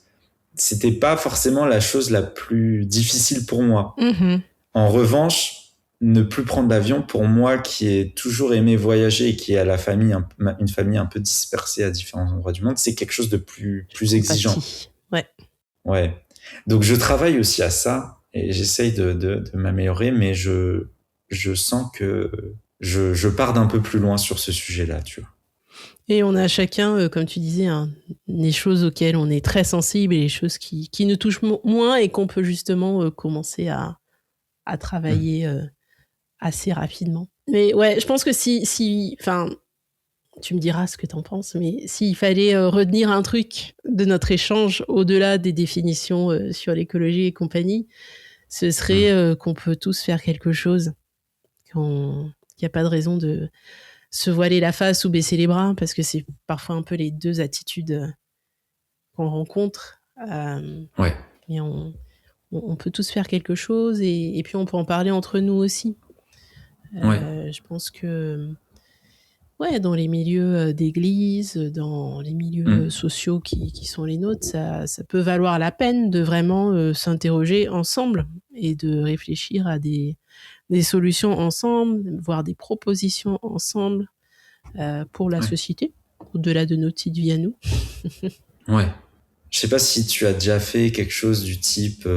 c'était pas forcément la chose la plus difficile pour moi. En revanche, ne plus prendre l'avion, pour moi qui ai toujours aimé voyager et qui a une famille un peu dispersée à différents endroits du monde, c'est quelque chose de plus exigeant. Ouais. Donc je travaille aussi à ça et j'essaye de m'améliorer, mais je sens que je pars d'un peu plus loin sur ce sujet-là, tu vois. Et on a chacun, comme tu disais, les choses auxquelles on est très sensible et les choses qui nous touchent moins et qu'on peut justement commencer à travailler assez rapidement. Mais ouais, je pense que enfin, tu me diras ce que t'en penses, mais s'il fallait retenir un truc de notre échange au-delà des définitions sur l'écologie et compagnie, ce serait qu'on peut tous faire quelque chose, qu'il n'y a pas de raison de se voiler la face ou baisser les bras, parce que c'est parfois un peu les deux attitudes qu'on rencontre. Mais on peut tous faire quelque chose et puis on peut en parler entre nous aussi. Je pense que dans les milieux d'église, dans les milieux sociaux qui sont les nôtres, ça peut valoir la peine de vraiment s'interroger ensemble et de réfléchir à des solutions ensemble, voire des propositions ensemble pour la société, au-delà de nos petites vies à nous. Ouais. Je sais pas si tu as déjà fait quelque chose du type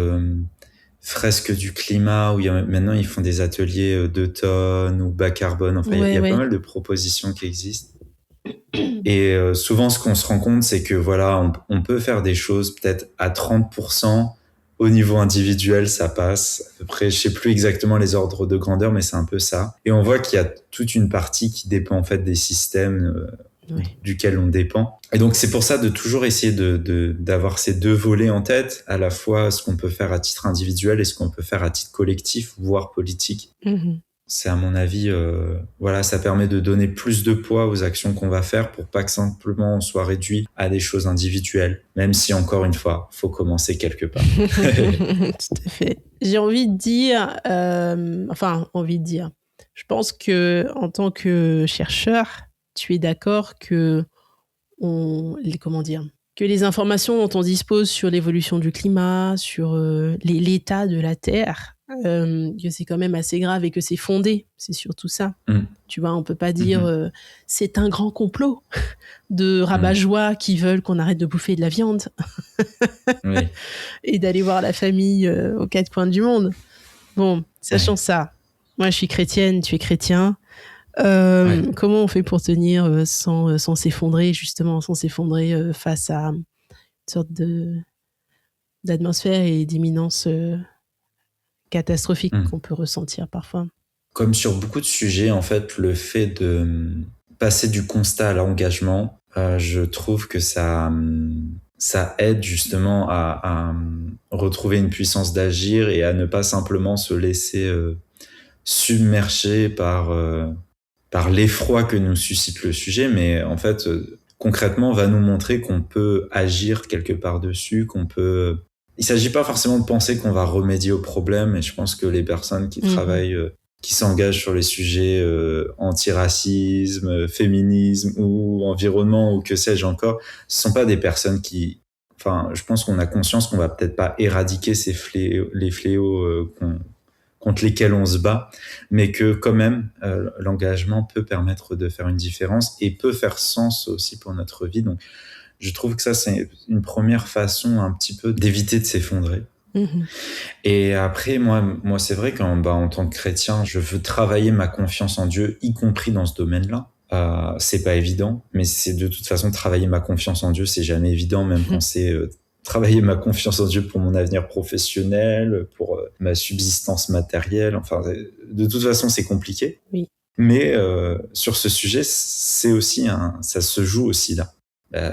fresque du climat, où maintenant ils font des ateliers d'automne ou bas carbone. Enfin, il y a pas mal de propositions qui existent. Et souvent, ce qu'on se rend compte, c'est que voilà, on peut faire des choses peut-être à 30%. Au niveau individuel, ça passe. À peu près, je sais plus exactement les ordres de grandeur, mais c'est un peu ça. Et on voit qu'il y a toute une partie qui dépend en fait des systèmes duquel on dépend. Et donc, c'est pour ça de toujours essayer d'avoir ces deux volets en tête, à la fois ce qu'on peut faire à titre individuel et ce qu'on peut faire à titre collectif, voire politique. C'est à mon avis, ça permet de donner plus de poids aux actions qu'on va faire pour pas que simplement on soit réduit à des choses individuelles, même si encore une fois, faut commencer quelque part. Tout à fait. J'ai envie de dire, je pense que en tant que chercheur, tu es d'accord que que les informations dont on dispose sur l'évolution du climat, sur l'état de la Terre, que c'est quand même assez grave et que c'est fondé, c'est surtout ça. Tu vois, on peut pas dire c'est un grand complot de rabat-joie qui veulent qu'on arrête de bouffer de la viande et d'aller voir la famille aux quatre coins du monde. Bon, sachant ça, moi je suis chrétienne, tu es chrétien. Comment on fait pour tenir sans s'effondrer, justement, sans s'effondrer face à une sorte d'atmosphère et d'imminence catastrophique qu'on peut ressentir parfois? Comme sur beaucoup de sujets, en fait, le fait de passer du constat à l'engagement, je trouve que ça aide justement à retrouver une puissance d'agir et à ne pas simplement se laisser submerger par l'effroi que nous suscite le sujet, mais en fait, concrètement, va nous montrer qu'on peut agir quelque part dessus, qu'on peut... Il s'agit pas forcément de penser qu'on va remédier au problème, et je pense que les personnes qui travaillent, qui s'engagent sur les sujets antiracisme, féminisme ou environnement ou que sais-je encore, ce sont pas des personnes qui... Enfin, je pense qu'on a conscience qu'on va peut-être pas éradiquer les fléaux contre lesquels on se bat, mais que quand même, l'engagement peut permettre de faire une différence et peut faire sens aussi pour notre vie. Donc, je trouve que ça, c'est une première façon un petit peu d'éviter de s'effondrer. Et après, moi, c'est vrai qu'en tant que chrétien, je veux travailler ma confiance en Dieu, y compris dans ce domaine-là. C'est pas évident, mais c'est de toute façon travailler ma confiance en Dieu, c'est jamais évident, même quand c'est travailler ma confiance en Dieu pour mon avenir professionnel, pour ma subsistance matérielle. Enfin, de toute façon, c'est compliqué. Oui. Mais sur ce sujet, c'est aussi ça se joue aussi là.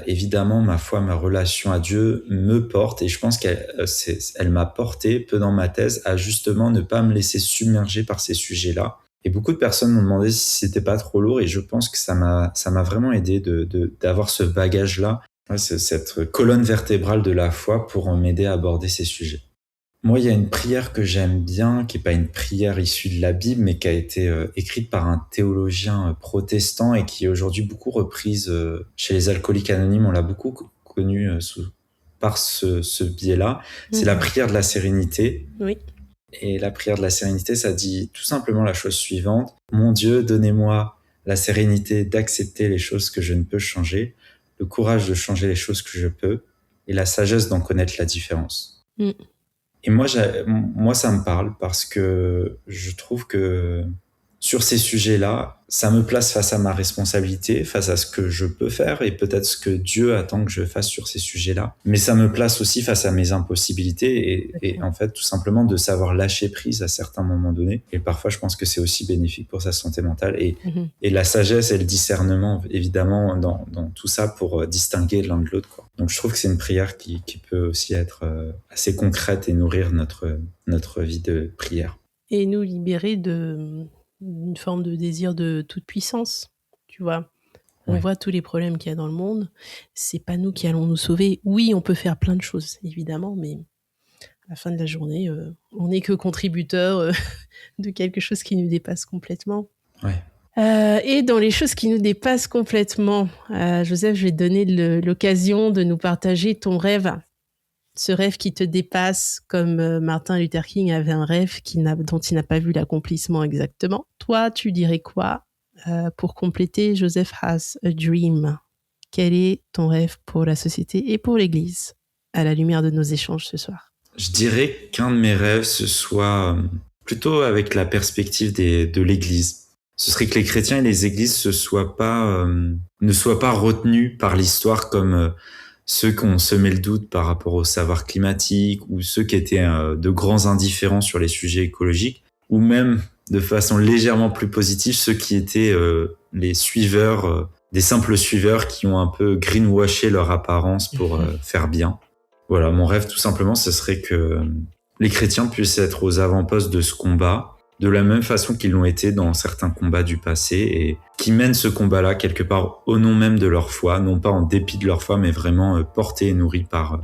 Évidemment, ma foi, ma relation à Dieu me porte, et je pense qu'elle m'a porté peu dans ma thèse à justement ne pas me laisser submerger par ces sujets-là. Et beaucoup de personnes m'ont demandé si c'était pas trop lourd, et je pense que ça m'a vraiment aidé d'avoir ce bagage-là, cette colonne vertébrale de la foi pour m'aider à aborder ces sujets. Moi, il y a une prière que j'aime bien, qui est pas une prière issue de la Bible, mais qui a été écrite par un théologien protestant et qui est aujourd'hui beaucoup reprise chez les alcooliques anonymes. On l'a beaucoup connue par ce biais-là. C'est la prière de la sérénité. Oui. Et la prière de la sérénité, ça dit tout simplement la chose suivante. Mon Dieu, donnez-moi la sérénité d'accepter les choses que je ne peux changer, le courage de changer les choses que je peux, et la sagesse d'en connaître la différence. Et moi, ça me parle parce que je trouve que sur ces sujets-là, ça me place face à ma responsabilité, face à ce que je peux faire et peut-être ce que Dieu attend que je fasse sur ces sujets-là. Mais ça me place aussi face à mes impossibilités et en fait, tout simplement de savoir lâcher prise à certains moments donnés. Et parfois, je pense que c'est aussi bénéfique pour sa santé mentale et la sagesse et le discernement, évidemment, dans tout ça pour distinguer l'un de l'autre, quoi. Donc, je trouve que c'est une prière qui peut aussi être assez concrète et nourrir notre vie de prière. Et nous libérer d'une forme de désir de toute puissance, tu vois. On voit tous les problèmes qu'il y a dans le monde. C'est pas nous qui allons nous sauver. Oui, on peut faire plein de choses, évidemment, mais à la fin de la journée, on n'est que contributeur de quelque chose qui nous dépasse complètement. Ouais. Et dans les choses qui nous dépassent complètement, Joseph, je vais te donner l'occasion de nous partager ton rêve. Ce rêve qui te dépasse, comme Martin Luther King avait un rêve dont il n'a pas vu l'accomplissement exactement. Toi, tu dirais quoi pour compléter Joseph has a dream? Quel est ton rêve pour la société et pour l'Église, à la lumière de nos échanges ce soir? Je dirais qu'un de mes rêves, ce soit plutôt avec la perspective de l'Église. Ce serait que les chrétiens et les églises ne soient pas retenus par l'histoire comme... ceux qui ont semé le doute par rapport au savoir climatique ou ceux qui étaient de grands indifférents sur les sujets écologiques, ou même de façon légèrement plus positive, ceux qui étaient les suiveurs, des simples suiveurs qui ont un peu greenwashé leur apparence pour faire bien. Voilà, mon rêve tout simplement, ce serait que les chrétiens puissent être aux avant-postes de ce combat, de la même façon qu'ils l'ont été dans certains combats du passé et qui mènent ce combat-là quelque part au nom même de leur foi, non pas en dépit de leur foi, mais vraiment portés et nourris par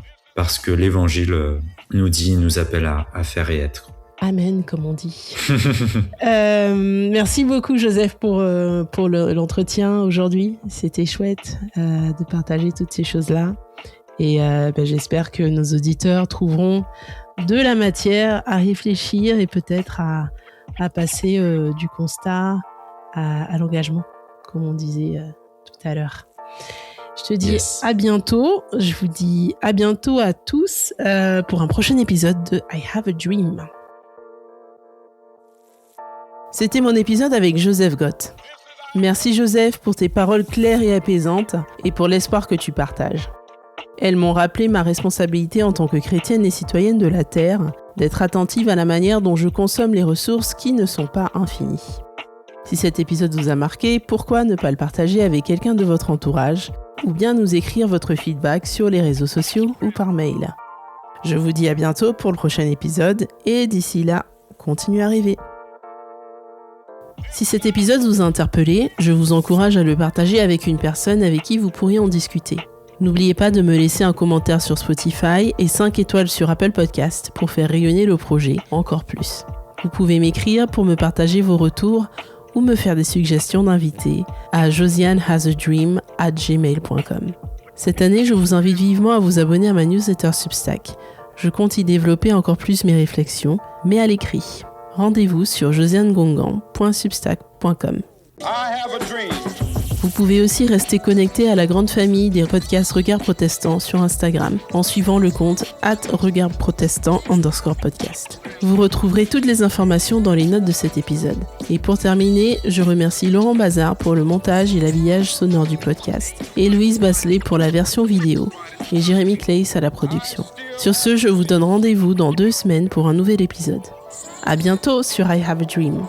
ce que l'Évangile nous dit, nous appelle à faire et être. Amen, comme on dit. Merci beaucoup, Joseph, pour l'entretien aujourd'hui. C'était chouette de partager toutes ces choses-là. Et j'espère que nos auditeurs trouveront de la matière à réfléchir et peut-être à passer du constat à l'engagement, comme on disait tout à l'heure. Je te dis à bientôt. Je vous dis à bientôt à tous pour un prochain épisode de I Have a Dream. C'était mon épisode avec Joseph Gott. Merci Joseph pour tes paroles claires et apaisantes et pour l'espoir que tu partages. Elles m'ont rappelé ma responsabilité en tant que chrétienne et citoyenne de la Terre, d'être attentive à la manière dont je consomme les ressources qui ne sont pas infinies. Si cet épisode vous a marqué, pourquoi ne pas le partager avec quelqu'un de votre entourage ou bien nous écrire votre feedback sur les réseaux sociaux ou par mail. Je vous dis à bientôt pour le prochain épisode et d'ici là, continuez à rêver. Si cet épisode vous a interpellé, je vous encourage à le partager avec une personne avec qui vous pourriez en discuter. N'oubliez pas de me laisser un commentaire sur Spotify et 5 étoiles sur Apple Podcast pour faire rayonner le projet encore plus. Vous pouvez m'écrire pour me partager vos retours ou me faire des suggestions d'invités à josianehasAdream@gmail.com. Cette année, je vous invite vivement à vous abonner à ma newsletter Substack. Je compte y développer encore plus mes réflexions, mais à l'écrit. Rendez-vous sur josianegongan.substack.com. Vous pouvez aussi rester connecté à la grande famille des podcasts Regard Protestant sur Instagram en suivant le compte @regardprotestant_podcast. Vous retrouverez toutes les informations dans les notes de cet épisode. Et pour terminer, je remercie Laurent Bazar pour le montage et l'habillage sonore du podcast, et Louise Basselet pour la version vidéo, et Jérémy Claes à la production. Sur ce, je vous donne rendez-vous dans 2 semaines pour un nouvel épisode. À bientôt sur I Have a Dream.